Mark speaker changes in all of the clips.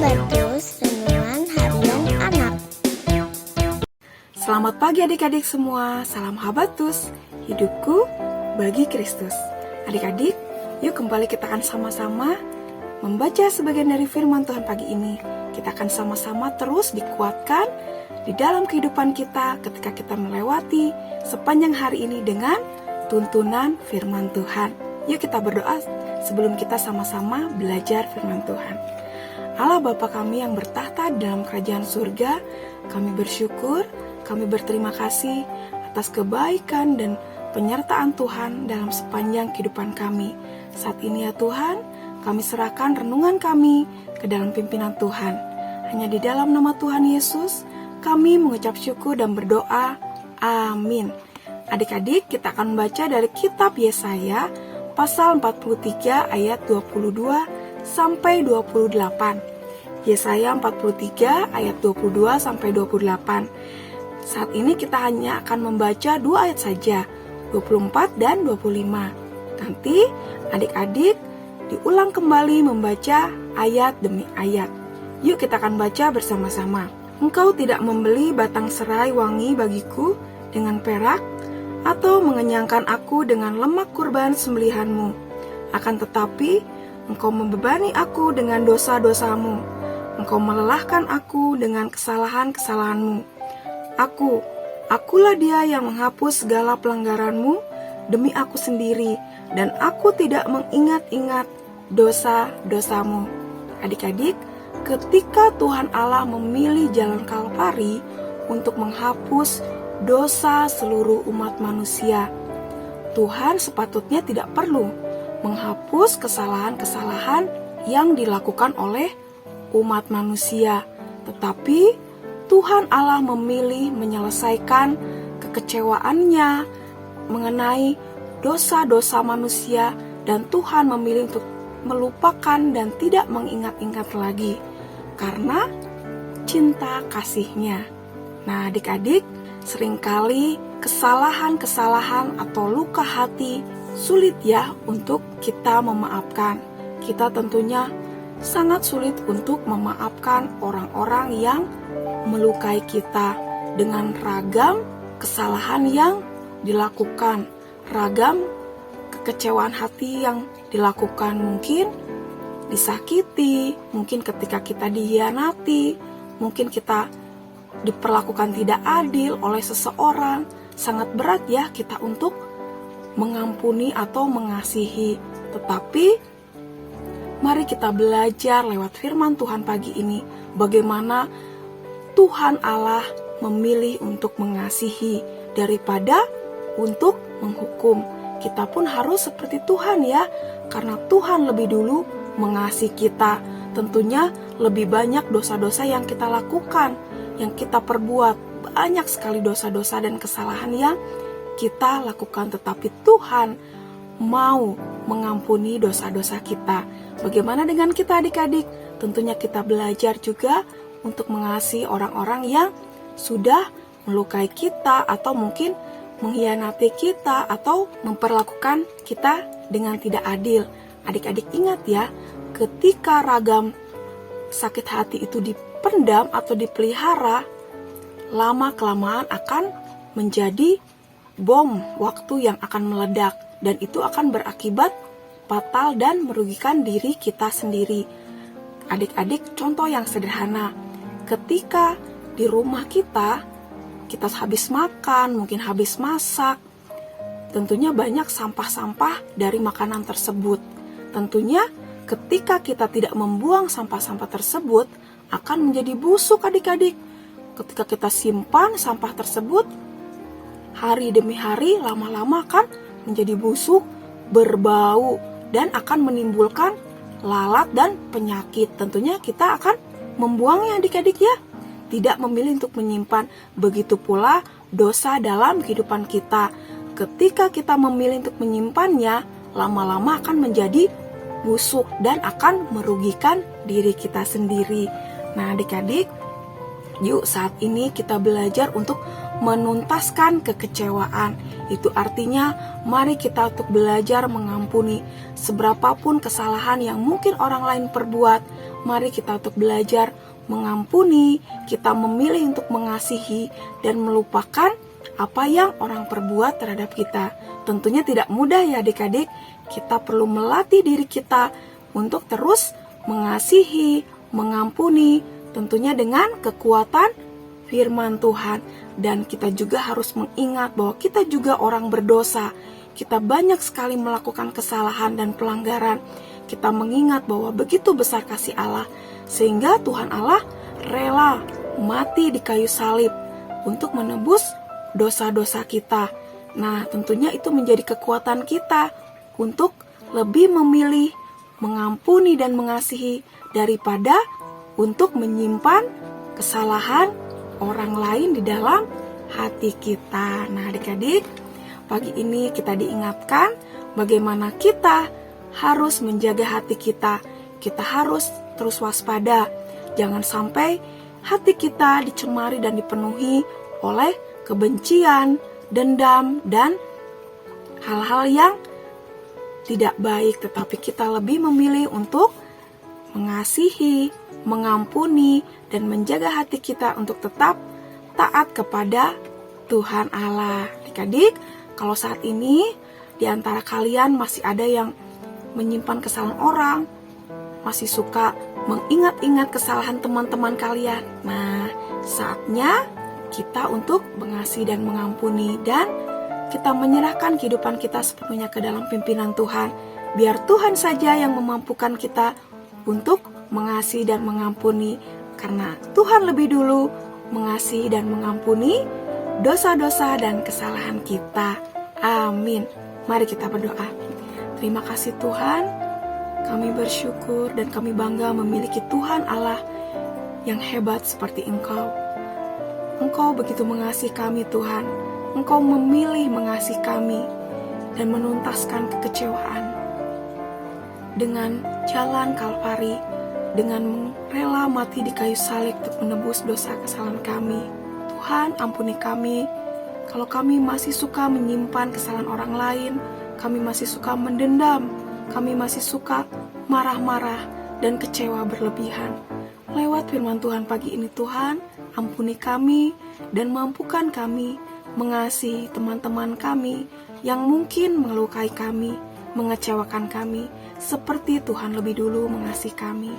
Speaker 1: Habatus Renungan Harian Anak.
Speaker 2: Selamat pagi adik-adik semua, salam Habatus, hidupku bagi Kristus. Adik-adik, yuk kembali kita akan sama-sama membaca sebagian dari firman Tuhan pagi ini. Kita akan sama-sama terus dikuatkan di dalam kehidupan kita ketika kita melewati sepanjang hari ini dengan tuntunan firman Tuhan. Yuk kita berdoa sebelum kita sama-sama belajar firman Tuhan. Allah Bapa kami yang bertahta dalam kerajaan surga, kami bersyukur, kami berterima kasih atas kebaikan dan penyertaan Tuhan dalam sepanjang kehidupan kami. Saat ini ya Tuhan, kami serahkan renungan kami ke dalam pimpinan Tuhan. Hanya di dalam nama Tuhan Yesus, kami mengucap syukur dan berdoa. Amin. Adik-adik, kita akan membaca dari kitab Yesaya, pasal 43 ayat 22 sampai 28. Yesaya 43 ayat 22 sampai 28. Saat ini kita hanya akan membaca 2 ayat saja, 24 dan 25. Nanti adik-adik diulang kembali membaca ayat demi ayat. Yuk kita akan baca bersama-sama. Engkau tidak membeli batang serai wangi bagiku dengan perak, atau mengenyangkan aku dengan lemak kurban sembelihanmu. Akan tetapi, engkau membebani aku dengan dosa-dosamu. Engkau melelahkan aku dengan kesalahan-kesalahanmu. Akulah dia yang menghapus segala pelanggaranmu demi aku sendiri, dan aku tidak mengingat-ingat dosa-dosamu. Adik-adik, ketika Tuhan Allah memilih jalan Kalvari untuk menghapus dosa seluruh umat manusia, Tuhan sepatutnya tidak perlu menghapus kesalahan-kesalahan yang dilakukan oleh umat manusia. Tetapi Tuhan Allah memilih menyelesaikan kekecewaannya mengenai dosa-dosa manusia, dan Tuhan memilih untuk melupakan dan tidak mengingat-ingat lagi karena cinta kasih-Nya. Nah adik-adik, seringkali kesalahan-kesalahan atau luka hati sulit ya untuk kita memaafkan. Kita tentunya sangat sulit untuk memaafkan orang-orang yang melukai kita dengan ragam kesalahan yang dilakukan, ragam kekecewaan hati yang dilakukan. Mungkin disakiti, mungkin ketika kita dihianati, mungkin kita diperlakukan tidak adil oleh seseorang. Sangat berat ya kita untuk mengampuni atau mengasihi. Tetapi mari kita belajar lewat firman Tuhan pagi ini bagaimana Tuhan Allah memilih untuk mengasihi daripada untuk menghukum. Kita pun harus seperti Tuhan ya, karena Tuhan lebih dulu mengasihi kita. Tentunya lebih banyak dosa-dosa yang kita lakukan, yang kita perbuat. Banyak sekali dosa-dosa dan kesalahan yang kita lakukan, tetapi Tuhan mau mengampuni dosa-dosa kita. Bagaimana dengan kita adik-adik? Tentunya kita belajar juga untuk mengasihi orang-orang yang sudah melukai kita, atau mungkin mengkhianati kita, atau memperlakukan kita dengan tidak adil. Adik-adik ingat ya, ketika ragam sakit hati itu dipendam atau dipelihara, lama-kelamaan akan menjadi bom waktu yang akan meledak, dan itu akan berakibat fatal dan merugikan diri kita sendiri. Adik-adik, contoh yang sederhana, ketika di rumah kita habis makan, mungkin habis masak, tentunya banyak sampah-sampah dari makanan tersebut. Tentunya ketika kita tidak membuang sampah-sampah tersebut, akan menjadi busuk adik-adik. Ketika kita simpan sampah tersebut, hari demi hari lama-lama akan menjadi busuk, berbau, dan akan menimbulkan lalat dan penyakit. Tentunya kita akan membuangnya adik-adik ya, tidak memilih untuk menyimpan. Begitu pula dosa dalam kehidupan kita. Ketika kita memilih untuk menyimpannya, lama-lama akan menjadi busuk dan akan merugikan diri kita sendiri. Nah adik-adik, yuk saat ini kita belajar untuk menuntaskan kekecewaan. Itu artinya mari kita untuk belajar mengampuni seberapapun kesalahan yang mungkin orang lain perbuat. Mari kita untuk belajar mengampuni, kita memilih untuk mengasihi dan melupakan apa yang orang perbuat terhadap kita. Tentunya tidak mudah ya adik-adik, kita perlu melatih diri kita untuk terus mengasihi, mengampuni, tentunya dengan kekuatan firman Tuhan. Dan kita juga harus mengingat bahwa kita juga orang berdosa. Kita banyak sekali melakukan kesalahan dan pelanggaran. Kita mengingat bahwa begitu besar kasih Allah, sehingga Tuhan Allah rela mati di kayu salib untuk menebus dosa-dosa kita. Nah, tentunya itu menjadi kekuatan kita untuk lebih memilih mengampuni dan mengasihi daripada untuk menyimpan kesalahan orang lain di dalam hati kita. Nah, adik-adik, pagi ini kita diingatkan bagaimana kita harus menjaga hati kita. Kita harus terus waspada. Jangan sampai hati kita dicemari dan dipenuhi oleh kebencian, dendam, dan hal-hal yang tidak baik. Tetapi kita lebih memilih untuk mengasihi, mengampuni, dan menjaga hati kita untuk tetap taat kepada Tuhan Allah. Adik-adik, kalau saat ini di antara kalian masih ada yang menyimpan kesalahan orang, masih suka mengingat-ingat kesalahan teman-teman kalian. Nah, saatnya kita untuk mengasihi dan mengampuni, dan kita menyerahkan kehidupan kita sepenuhnya ke dalam pimpinan Tuhan. Biar Tuhan saja yang memampukan kita untuk mengasihi dan mengampuni, karena Tuhan lebih dulu mengasihi dan mengampuni dosa-dosa dan kesalahan kita. Amin. Mari kita berdoa. Terima kasih Tuhan, kami bersyukur dan kami bangga memiliki Tuhan Allah yang hebat seperti Engkau. Engkau begitu mengasihi kami Tuhan. Engkau memilih mengasihi kami dan menuntaskan kekecewaan dengan jalan Kalvari, dengan rela mati di kayu salib untuk menebus dosa kesalahan kami. Tuhan, ampuni kami kalau kami masih suka menyimpan kesalahan orang lain, kami masih suka mendendam, kami masih suka marah-marah dan kecewa berlebihan. Lewat firman Tuhan pagi ini Tuhan, ampuni kami dan mampukan kami mengasihi teman-teman kami yang mungkin melukai kami, mengecewakan kami, seperti Tuhan lebih dulu mengasihi kami.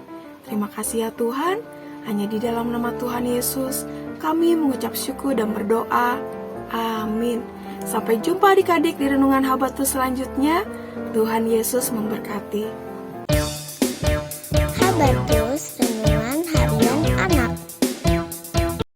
Speaker 2: Terima kasih ya Tuhan, hanya di dalam nama Tuhan Yesus kami mengucap syukur dan berdoa. Amin. Sampai jumpa adik-adik di renungan Habatus selanjutnya. Tuhan Yesus memberkati.